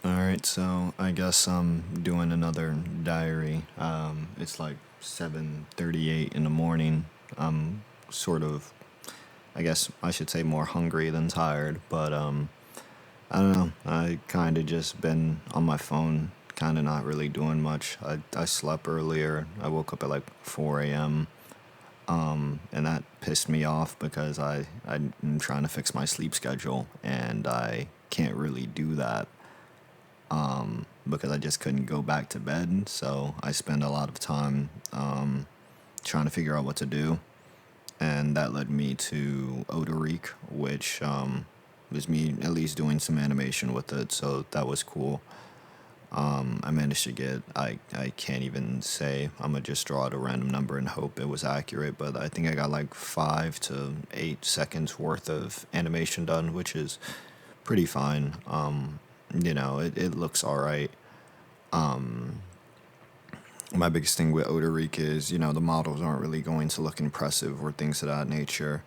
Alright, so I guess I'm doing another diary. It's like 7:38 in the morning. I'm sort of, I guess I should say more hungry than tired, but I don't know. I kind of just been on my phone, kind of not really doing much. I slept earlier. I woke up at like 4 a.m. And that pissed me off because I'm trying to fix my sleep schedule and I can't really do that because I just couldn't go back to bed. So I spend a lot of time trying to figure out what to do. And that led me to Odoric, which was me at least doing some animation with it. So that was cool. I managed to get, I can't even say, I'm going to just draw out a random number and hope it was accurate, but I think I got like 5 to 8 seconds worth of animation done, which is pretty fine. It looks all right. My biggest thing with Odoric is, the models aren't really going to look impressive or things of that nature.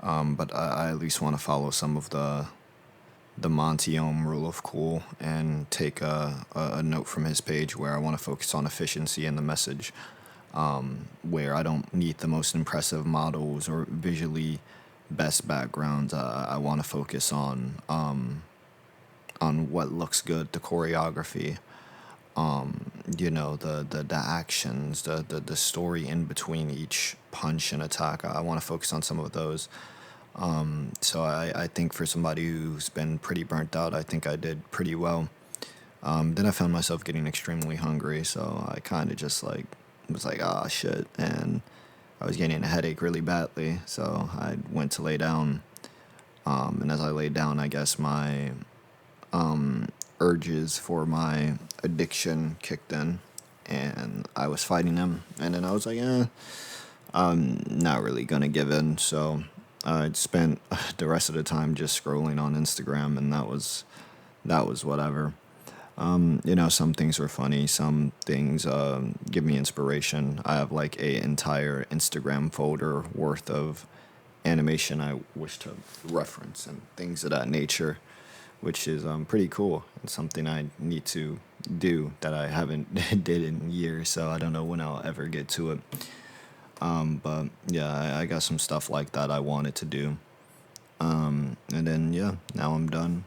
But I at least want to follow some of the Montiome rule of cool and take a note from his page where I want to focus on efficiency and the message, where I don't need the most impressive models or visually best backgrounds. I want to focus on what looks good, the choreography, the actions, the story in between each punch and attack. I want to focus on some of those. So I think for somebody who's been pretty burnt out, I think I did pretty well. Then I found myself getting extremely hungry, so I kind of just like was like, ah, shit, and I was getting a headache really badly, so I went to lay down. And as I laid down, I guess my urges for my addiction kicked in, and I was fighting them. And then I was like, I'm not really gonna give in. So I spent the rest of the time just scrolling on Instagram, and that was whatever. Some things are funny, some things give me inspiration. I have like a entire Instagram folder worth of animation I wish to reference and things of that nature, which is pretty cool and something I need to do that I haven't did in years. So I don't know when I'll ever get to it. But yeah, I got some stuff like that I wanted to do. And then yeah, now I'm done.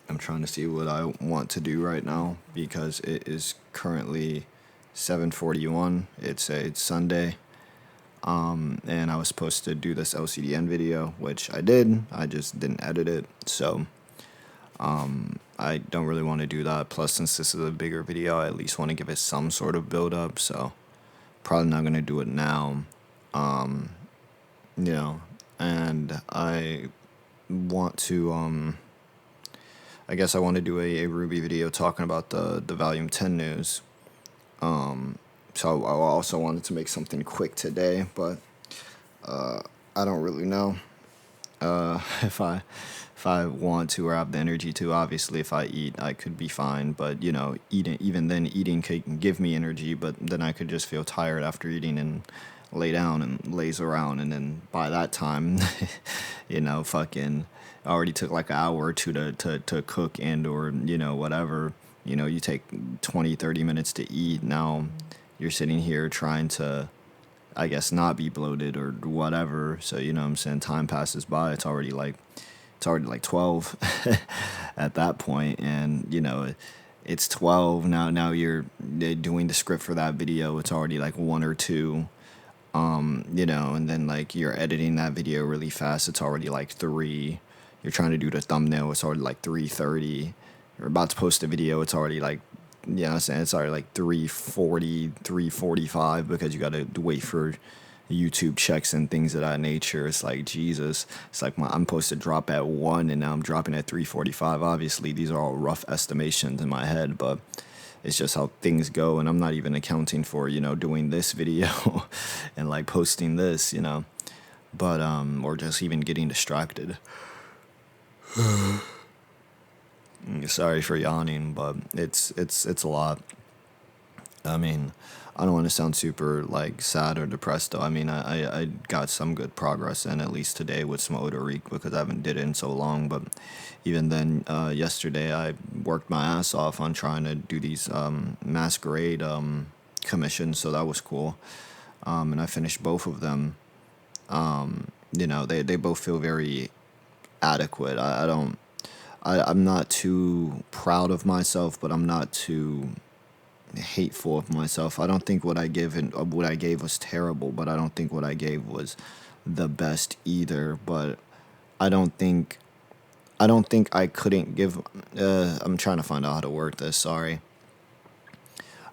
I'm trying to see what I want to do right now because it is currently 7:41. It's Sunday. And I was supposed to do this LCDN video, which I did. I just didn't edit it. So I don't really want to do that. Plus, since this is a bigger video, I at least want to give it some sort of build up. So probably not gonna do it now. Um, and I want to I guess I want to do a Ruby video talking about the Volume 10 news. So I also wanted to make something quick today, but I don't really know if I want to or have the energy to. Obviously, if I eat, I could be fine. But eating, even then, eating can give me energy. But then I could just feel tired after eating and lay down and laze around, and then by that time, fucking I already took like an hour or two to cook and or whatever. You take 20, 30 minutes to eat. Now you're sitting here trying to, I guess, not be bloated or whatever. So what I'm saying, time passes by. It's already like 12 at that point, and it's 12 now. Now you're doing the script for that video. It's already like 1 or 2. And then like you're editing that video really fast. It's already like 3. You're trying to do the thumbnail. It's already like 3:30. You're about to post a video. It's already like, I'm saying, it's already like 3:40, 3:45 because you got to wait for YouTube checks and things of that nature. It's like, Jesus. It's like I'm supposed to drop at 1 and now I'm dropping at 3:45. Obviously, these are all rough estimations in my head, but it's just how things go. And I'm not even accounting for, doing this video and like posting this. But, or just even getting distracted. Sorry for yawning, but it's a lot. I mean, I don't want to sound super like sad or depressed though. I mean, I got some good progress in at least today with some Odoric because I haven't did it in so long. But even then, yesterday I worked my ass off on trying to do these masquerade commissions, so that was cool. And I finished both of them. They both feel very adequate. I don't. I'm not too proud of myself, but I'm not too hateful of myself. I don't think what I gave was terrible, but I don't think what I gave was the best either. But I don't think I don't think I couldn't give. I'm trying to find out how to word this. Sorry.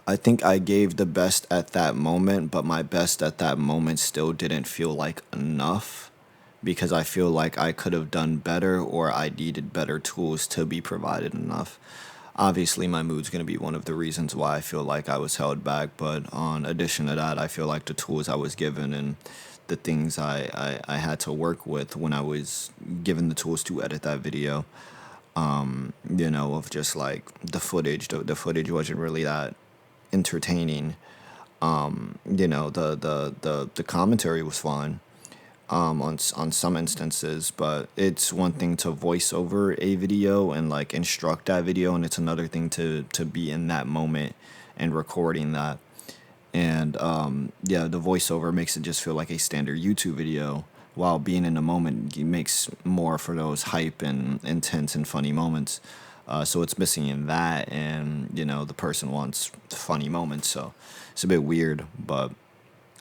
I think I gave the best at that moment, but my best at that moment still didn't feel like enough because I feel like I could have done better or I needed better tools to be provided enough. Obviously, my mood's going to be one of the reasons why I feel like I was held back, but on addition to that, I feel like the tools I was given and the things I had to work with when I was given the tools to edit that video, of just like the footage wasn't really that entertaining. The commentary was fine on some instances, but it's one thing to voice over a video and like instruct that video, and it's another thing to be in that moment and recording that. And yeah, the voiceover makes it just feel like a standard YouTube video, while being in the moment makes more for those hype and intense and funny moments. So it's missing in that, and the person wants funny moments, so it's a bit weird. But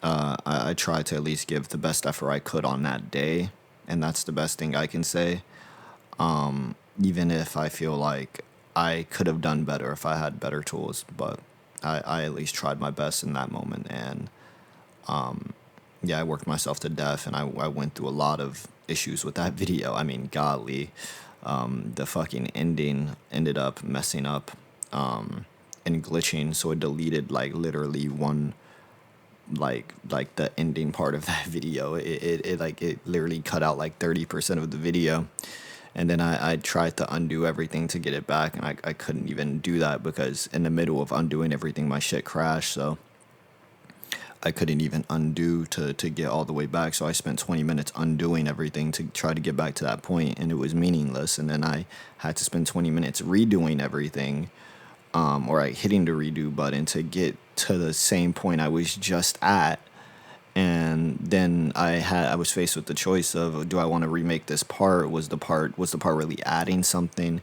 I tried to at least give the best effort I could on that day, and that's the best thing I can say. Even if I feel like I could have done better if I had better tools, but I at least tried my best in that moment, and yeah, I worked myself to death, and I went through a lot of issues with that video. I mean, golly, the fucking ending ended up messing up and glitching, so it deleted like literally one like the ending part of that video. It literally cut out like 30% of the video, and then I tried to undo everything to get it back, and I couldn't even do that because in the middle of undoing everything my shit crashed, so I couldn't even undo to get all the way back. So I spent 20 minutes undoing everything to try to get back to that point, and it was meaningless. And then I had to spend 20 minutes redoing everything, or like hitting the redo button to get to the same point I was just at. And then I was faced with the choice of, do I want to remake this part? Was the part really adding something?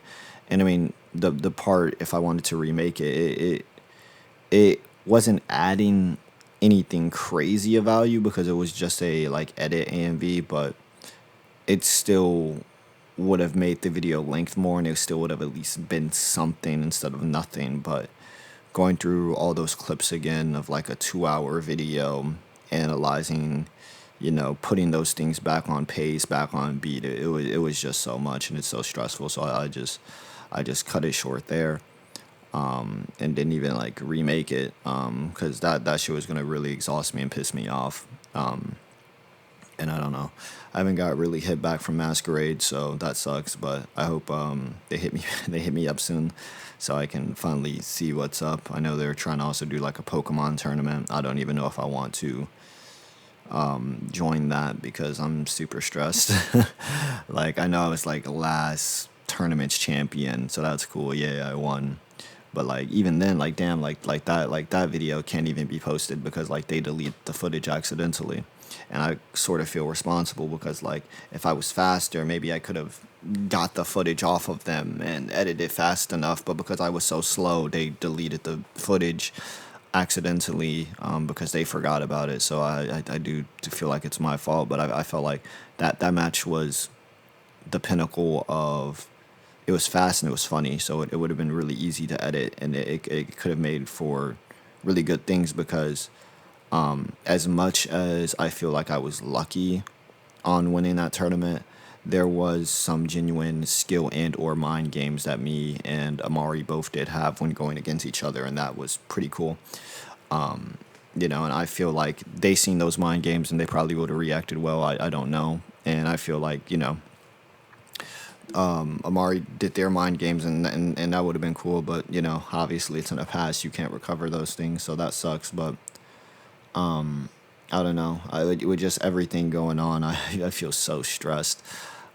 And I mean, the part, if I wanted to remake it wasn't adding anything crazy of value because it was just a like edit AMV, but it still would have made the video length more, and it still would have at least been something instead of nothing. But going through all those clips again of like a 2 hour video, analyzing, putting those things back on pace, back on beat, it was just so much, and it's so stressful. So I just cut it short there, and didn't even like remake it, because that shit was gonna really exhaust me and piss me off. And I don't know. I haven't got really hit back from Masquerade, so that sucks. But I hope they hit me they hit me up soon, so I can finally see what's up. I know they're trying to also do like a Pokemon tournament. I don't even know if I want to join that because I'm super stressed. Like I know I was like last tournament's champion, so that's cool. Yeah, I won. But like even then, like damn, like that video can't even be posted because like they delete the footage accidentally, and I sort of feel responsible because like if I was faster, maybe I could have got the footage off of them and edited it fast enough. But because I was so slow, they deleted the footage accidentally, because they forgot about it. So I do feel like it's my fault, but I felt like that match was the pinnacle of, it was fast and it was funny, so it would have been really easy to edit, and it could have made for really good things because as much as I feel like I was lucky on winning that tournament, there was some genuine skill and or mind games that me and Amari both did have when going against each other, and that was pretty cool. And I feel like they seen those mind games and they probably would have reacted well. I don't know. And I feel like, Amari did their mind games, and that would have been cool. But you know, obviously it's in the past. You can't recover those things, so that sucks. But I don't know. With just everything going on, I feel so stressed.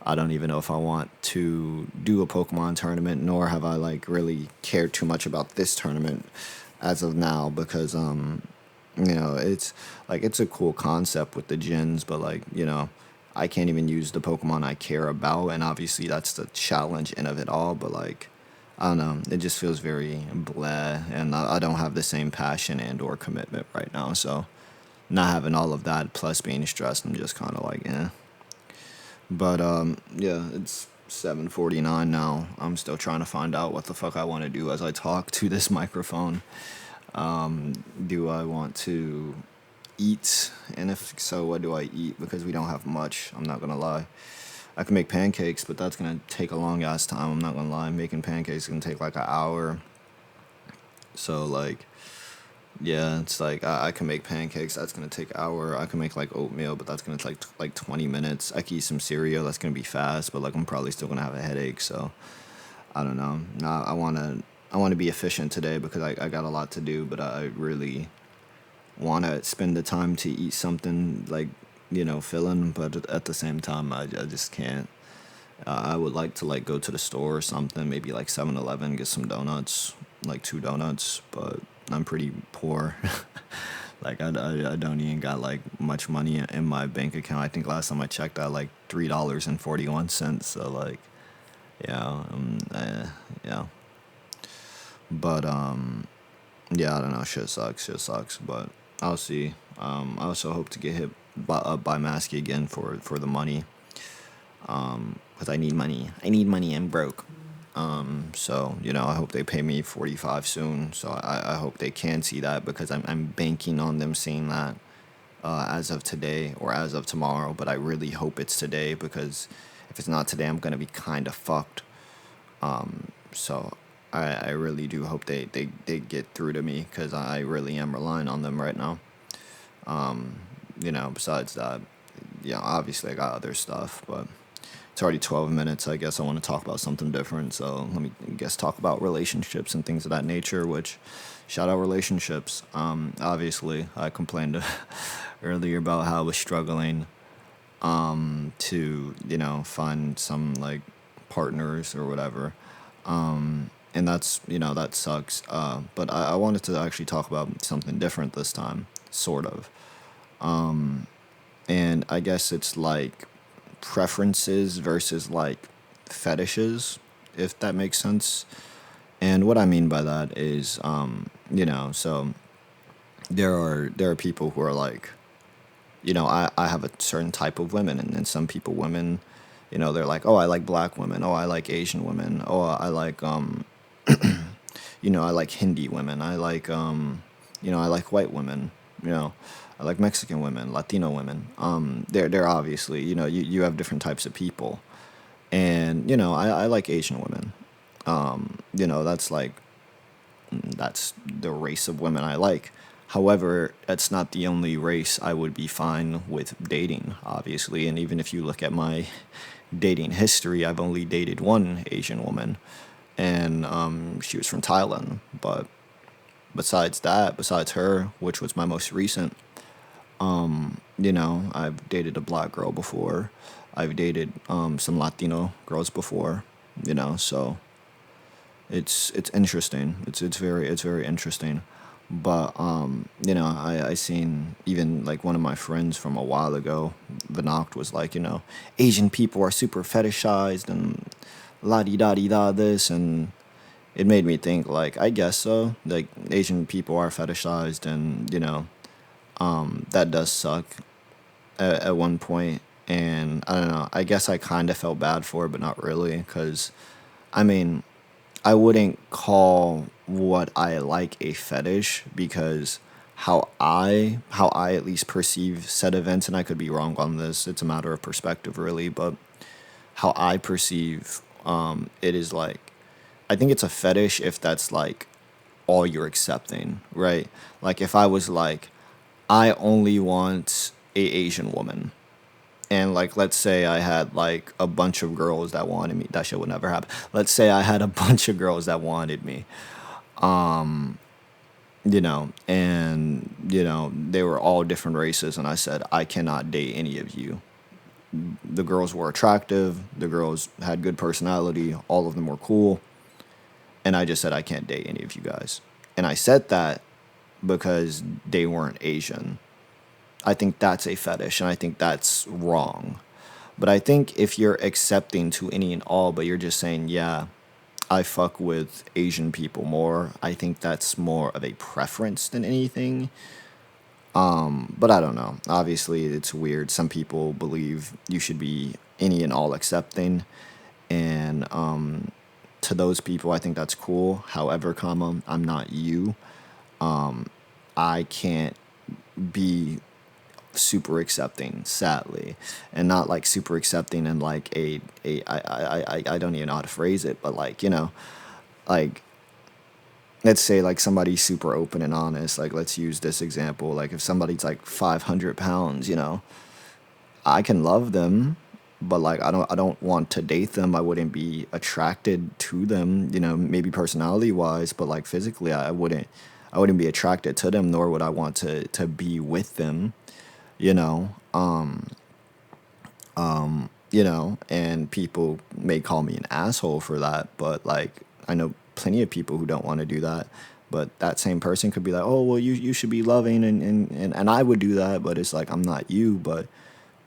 I don't even know if I want to do a Pokemon tournament, nor have I like really cared too much about this tournament as of now because you know, it's like it's a cool concept with the gens, but like, you know, I can't even use the Pokemon I care about, and obviously that's the challenge in of it all. But like, I don't know, it just feels very blah, and I don't have the same passion and or commitment right now. So not having all of that plus being stressed, I'm just kind of like, eh. But yeah, it's 7:49 now. I'm still trying to find out what the fuck I want to do as I talk to this microphone. Do I want to eat? And if so, what do I eat? Because we don't have much. I'm not gonna lie. I can make pancakes, but that's gonna take a long ass time. I'm not gonna lie. Making pancakes is gonna take like an hour. So like, yeah, it's like I can make pancakes. That's gonna take an hour. I can make like oatmeal, but that's gonna take like 20 minutes. I can eat some cereal. That's gonna be fast, but like I'm probably still gonna have a headache. So I don't know. I wanna be efficient today because I got a lot to do, but I really want to spend the time to eat something like, you know, filling, but at the same time I just can't. I would like to like go to the store or something, maybe like 7-Eleven, get some donuts, like two donuts, but I'm pretty poor. Like I don't even got like much money in my bank account. I think last time I checked I had like $3.41. So like, yeah, yeah, but yeah, I don't know. Shit sucks. Shit sucks. But I'll see. I also hope to get hit by Maskey again for the money. Because I need money. I need money. I'm broke. So you know, I hope they pay me 45 soon. So I hope they can see that because I'm banking on them seeing that as of today or as of tomorrow. But I really hope it's today because if it's not today, I'm gonna be kind of fucked. So I really do hope they get through to me because I really am relying on them right now. You know, besides that, yeah, obviously I got other stuff, but it's already 12 minutes. I guess I want to talk about something different. So let me guess talk about relationships and things of that nature, which shout out relationships. Obviously I complained earlier about how I was struggling to, you know, find some like partners or whatever. And that's, you know, that sucks. But I wanted to actually talk about something different this time, sort of. And I guess it's like preferences versus like fetishes, if that makes sense. And what I mean by that is, you know, so there are people who are like, you know, I have a certain type of women, and then some people, women, you know, they're like, oh, I like black women, oh, I like Asian women, oh, I like you know, I like Hindi women. I like, you know, I like white women. You know, I like Mexican women, Latino women. They're obviously, you know, you have different types of people, and you know, I like Asian women. You know, that's the race of women I like. However, that's not the only race I would be fine with dating, obviously. And even if you look at my dating history, I've only dated one Asian woman, and she was from Thailand. But besides that, besides her, which was my most recent, you know, I've dated a black girl before. I've dated some Latino girls before, you know, so it's interesting. It's very interesting. But you know, I seen even like one of my friends from a while ago, Vinoct was like, you know, Asian people are super fetishized and la di da di da this, and it made me think like I guess so. Like Asian people are fetishized, and you know, that does suck at one point. And I don't know. I guess I kind of felt bad for it, but not really, because I mean, I wouldn't call what I like a fetish because how I at least perceive said events, and I could be wrong on this. It's a matter of perspective, really, but how I perceive it is like I think it's a fetish if that's like all you're accepting, right? Like if I was like I only want a Asian woman, and like let's say I had like a bunch of girls that wanted me. That shit would never happen. Let's say I had a bunch of girls that wanted me, and they were all different races, and I said I cannot date any of you. The girls were attractive, the girls had good personality, all of them were cool, and I just said I can't date any of you guys. And I said that because they weren't Asian. I think that's a fetish, and I think that's wrong. But I think if you're accepting to any and all, but you're just saying, yeah, I fuck with Asian people more, I think that's more of a preference than anything. But I don't know. Obviously, it's weird. Some people believe you should be any and all accepting, and to those people, I think that's cool. However, comma, I'm not you. I can't be super accepting, sadly, and not like super accepting and like I don't even know how to phrase it, but like like let's say like somebody's super open and honest. Like let's use this example. Like if somebody's like 500 pounds, I can love them, but like I don't want to date them. I wouldn't be attracted to them, maybe personality wise, but like physically I wouldn't be attracted to them, nor would I want to be with them, you know. And people may call me an asshole for that, but like I know plenty of people who don't want to do that. But that same person could be like, oh well, you should be loving, and I would do that, but it's like I'm not you. But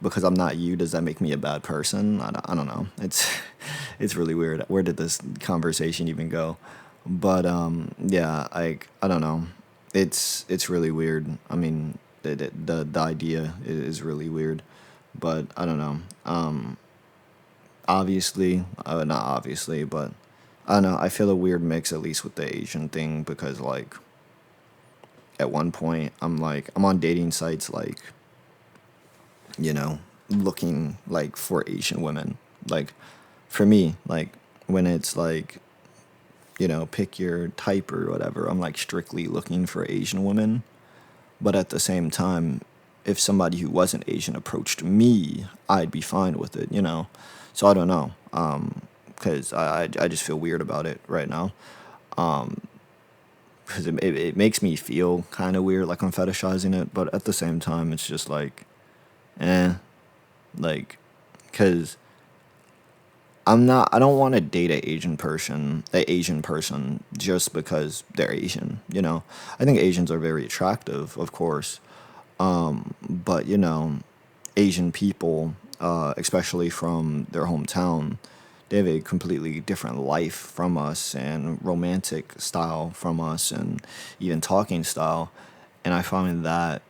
because I'm not you, does that make me a bad person? I don't know. It's it's really weird. Where did this conversation even go? But yeah, like I don't know. It's really weird. I mean, the idea is really weird, but I don't know. Obviously, not obviously, but I don't know. I feel a weird mix, at least with the Asian thing, because like at one point I'm on dating sites like looking like for Asian women. Like for me, like when it's like pick your type or whatever, I'm like strictly looking for Asian women. But at the same time, if somebody who wasn't Asian approached me, I'd be fine with it. So I don't know, because I just feel weird about it right now. Because it makes me feel kind of weird, like I'm fetishizing it. But at the same time, it's just like, eh, like, because I don't want to date a Asian person just because they're Asian. I think Asians are very attractive, of course. But Asian people, especially from their hometown, they have a completely different life from us and romantic style from us and even talking style. And I find that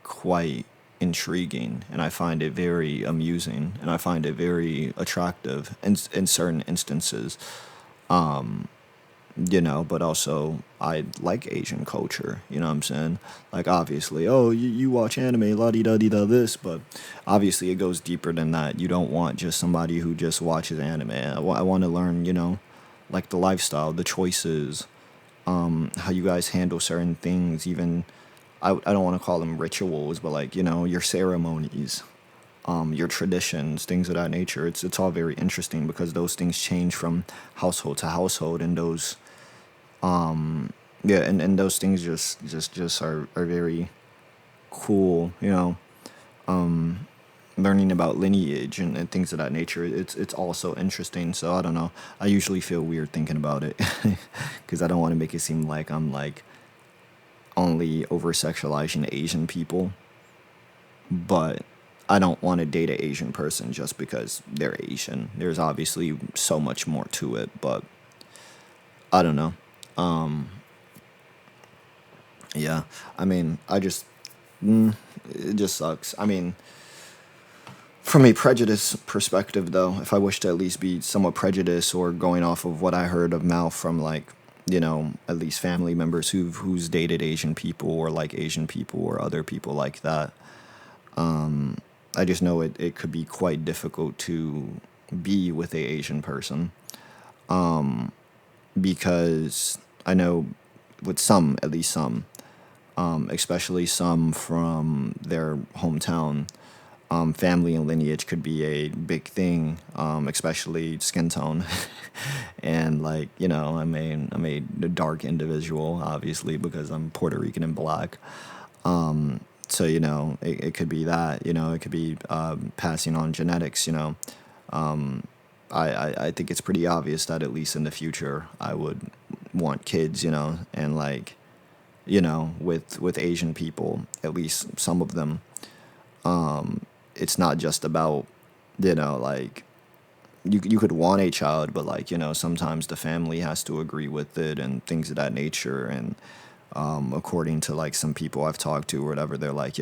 quite intriguing, and I find it very amusing, and I find it very attractive in certain instances. But also I like Asian culture, you know what I'm saying? Like obviously, oh, you watch anime, la di da di da this, but obviously it goes deeper than that. You don't want just somebody who just watches anime. I want to learn, like the lifestyle, the choices, how you guys handle certain things, even I don't want to call them rituals, but like, your ceremonies, your traditions, things of that nature. It's all very interesting because those things change from household to household, and those yeah, and those things just are very cool, learning about lineage and things of that nature. It's also interesting. So I don't know. I usually feel weird thinking about it because I don't want to make it seem like I'm like only over sexualizing Asian people, but I don't want to date an Asian person just because they're Asian. There's obviously so much more to it, but I don't know. Yeah, I mean, it just sucks. I mean, from a prejudice perspective, though, if I wish to at least be somewhat prejudiced or going off of what I heard of mouth from like, at least family members who's dated Asian people or like Asian people or other people like that, I just know it could be quite difficult to be with a Asian person, because I know with some, at least some, especially some from their hometown, family and lineage could be a big thing, especially skin tone. And like, I'm a dark individual, obviously, because I'm Puerto Rican and black. So, it could be that, it could be passing on genetics, I think it's pretty obvious that at least in the future I would want kids, and like, with Asian people, at least some of them, it's not just about, like, you could want a child, but like, sometimes the family has to agree with it and things of that nature. And according to like some people I've talked to or whatever, they're like,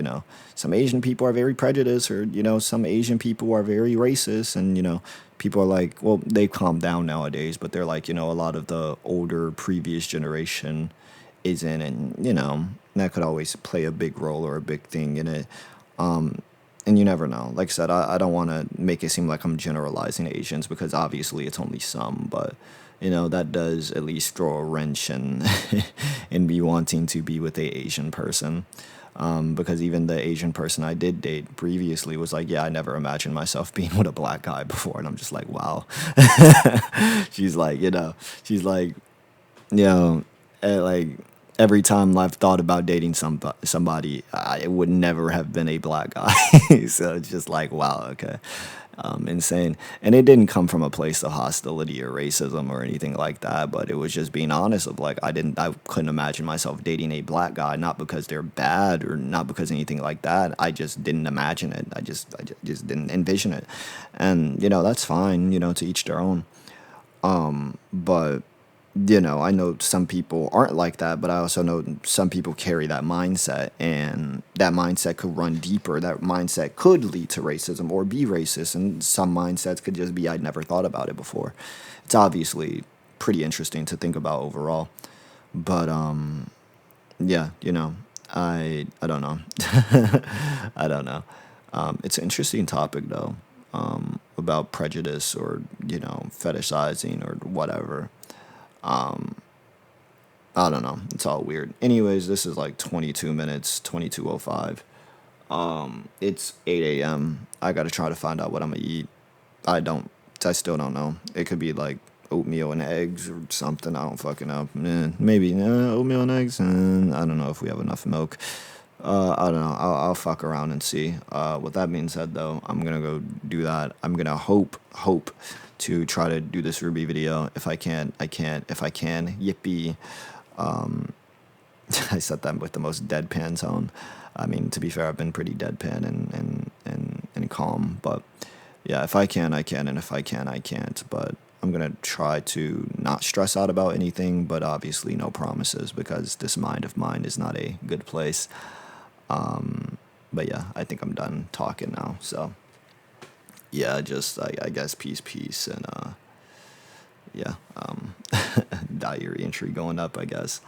some Asian people are very prejudiced, or some Asian people are very racist. And people are like, well, they've calmed down nowadays, but they're like, a lot of the older previous generation isn't. And that could always play a big role or a big thing in it. And you never know. Like I said, I don't want to make it seem like I'm generalizing Asians, because obviously it's only some, but that does at least throw a wrench in in me wanting to be with a Asian person. Because even the Asian person I did date previously was like, yeah, I never imagined myself being with a black guy before. And I'm just like, wow. She's like, she's like, like, every time I've thought about dating somebody, it would never have been a black guy. So it's just like, wow, okay. Insane. And it didn't come from a place of hostility or racism or anything like that, but it was just being honest of like, I couldn't imagine myself dating a black guy, not because they're bad or not because anything like that. I just didn't imagine it. I just didn't envision it. And, that's fine, to each their own. But I know some people aren't like that, but I also know some people carry that mindset, and that mindset could run deeper. That mindset could lead to racism or be racist, and some mindsets could just be, I'd never thought about it before. It's obviously pretty interesting to think about overall. But yeah, I don't know. I don't know. It's an interesting topic though, about prejudice or fetishizing or whatever. I don't know. It's all weird. Anyways, this is like 22 minutes, 22:05. It's 8 a.m. I gotta try to find out what I'm gonna eat. I don't, I still don't know. It could be like oatmeal and eggs or something. I don't fucking know. Maybe oatmeal and eggs. I don't know if we have enough milk. I don't know. I'll fuck around and see. With that being said, though, I'm gonna go do that. I'm gonna hope to try to do this Ruby video. If I can, I can. If I can, yippee. I said that with the most deadpan tone. I mean, to be fair, I've been pretty deadpan and calm. But yeah, if I can, I can. And if I can, I can't. But I'm gonna try to not stress out about anything. But obviously, no promises, because this mind of mine is not a good place. But yeah, I think I'm done talking now. So yeah, just I guess peace, and yeah, diary entry going up, I guess.